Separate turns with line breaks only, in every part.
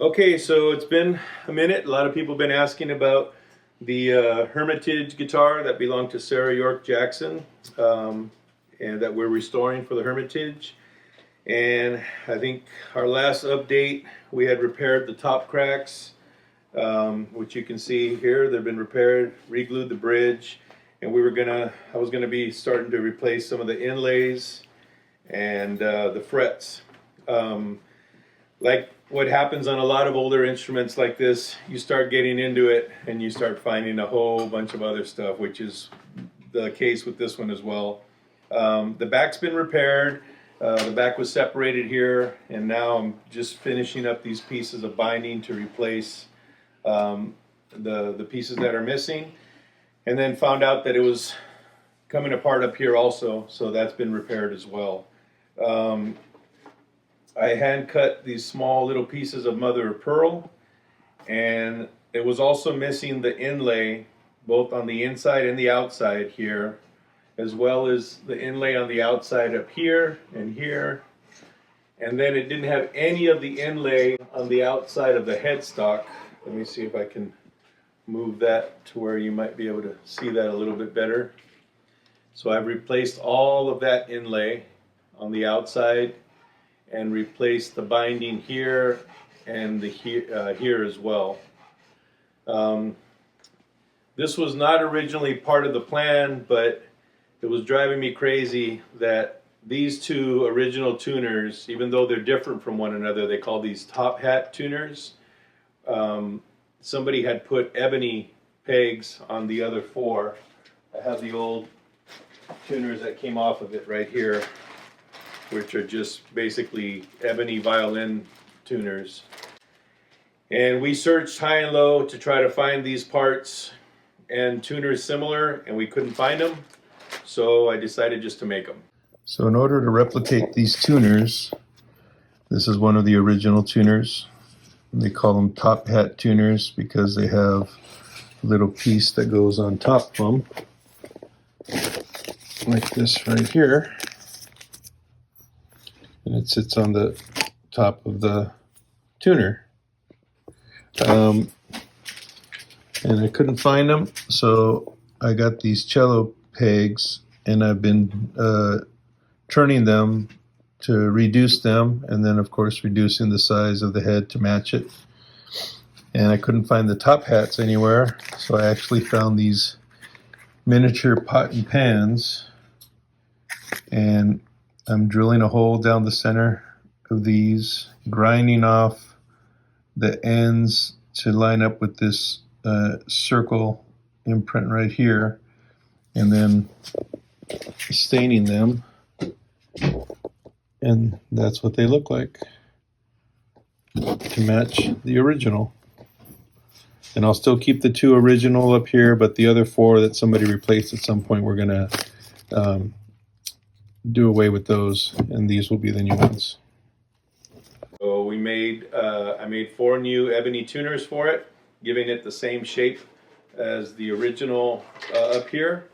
Okay, so it's been a minute. A lot of people have been asking about the Hermitage guitar that belonged to Sarah Yorke-Jackson, and that we're restoring for the Hermitage. And I think our last update, we had repaired the top cracks, which you can see here. They've been repaired, re-glued the bridge, and I was gonna be starting to replace some of the inlays and the frets. Like what happens on a lot of older instruments like this, you start getting into it and you start finding a whole bunch of other stuff, which is the case with this one as well. The back's been repaired. The back was separated here, and now I'm just finishing up these pieces of binding to replace the pieces that are missing, and then found out that it was coming apart up here also, so that's been repaired as well. I hand cut these small little pieces of mother of pearl, and it was also missing the inlay both on the inside and the outside here, as well as the inlay on the outside up here and here. And then it didn't have any of the inlay on the outside of the headstock. Let me see if I can move that to where you might be able to see that a little bit better. So I've replaced all of that inlay on the outside and replaced the binding here and the here as well. This was not originally part of the plan, but it was driving me crazy that these two original tuners, even though they're different from one another, they call these top hat tuners. Somebody had put ebony pegs on the other four. I have the old tuners that came off of it right here, which are just basically ebony violin tuners. And we searched high and low to try to find these parts and tuners similar, and we couldn't find them, so I decided just to make them. So in order to replicate these tuners, this is one of the original tuners. They call them top hat tuners because they have a little piece that goes on top of them, like this right here. And it sits on the top of the tuner. And I couldn't find them, so I got these cello pegs, and I've been turning them to reduce them, and then of course reducing the size of the head to match it. And I couldn't find the top hats anywhere, so I actually found these miniature pot and pans, and I'm drilling a hole down the center of these, grinding off the ends to line up with this circle imprint right here, and then staining them, and that's what they look like to match the original. And I'll still keep the two original up here, but the other four that somebody replaced at some point, we're gonna do away with those, and these will be the new ones. So we made, I made 4 new ebony tuners for it, giving it the same shape as the original up here,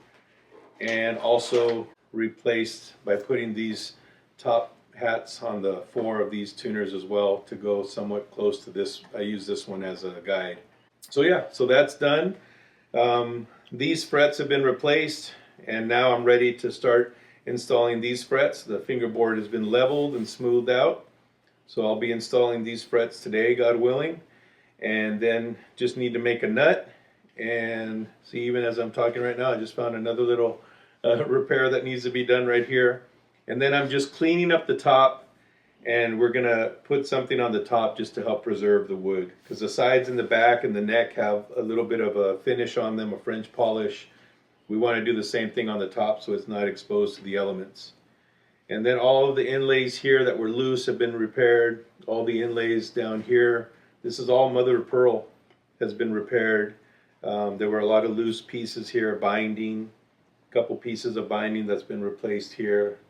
and also replaced by putting these top hats on the 4 of these tuners as well to go somewhat close to this. I use this one as a guide. So yeah, so that's done. These frets have been replaced, and now I'm ready to start installing these frets. The fingerboard has been leveled and smoothed out, so I'll be installing these frets today, God willing, and then just need to make a nut. And see, even as I'm talking right now, I just found another little repair that needs to be done right here. And then I'm just cleaning up the top, and we're gonna put something on the top just to help preserve the wood, because the sides and the back and the neck have a little bit of a finish on them, a French polish. We want to do the same thing on the top so it's not exposed to the elements. And then all of the inlays here that were loose have been repaired. All the inlays down here, this is all mother of pearl, has been repaired. There were a lot of loose pieces here, binding, a couple pieces of binding that's been replaced here.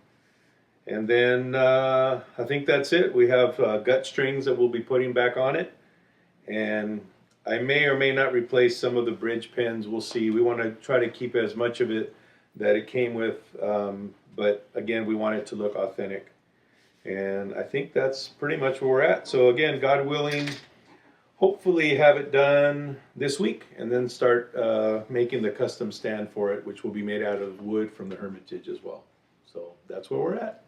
And then I think that's it. We have gut strings that we'll be putting back on it, and I may or may not replace some of the bridge pins. We'll see. We want to try to keep as much of it that it came with, but again, we want it to look authentic. And I think that's pretty much where we're at. So again, God willing, hopefully have it done this week, and then start making the custom stand for it, which will be made out of wood from the Hermitage as well. So that's where we're at.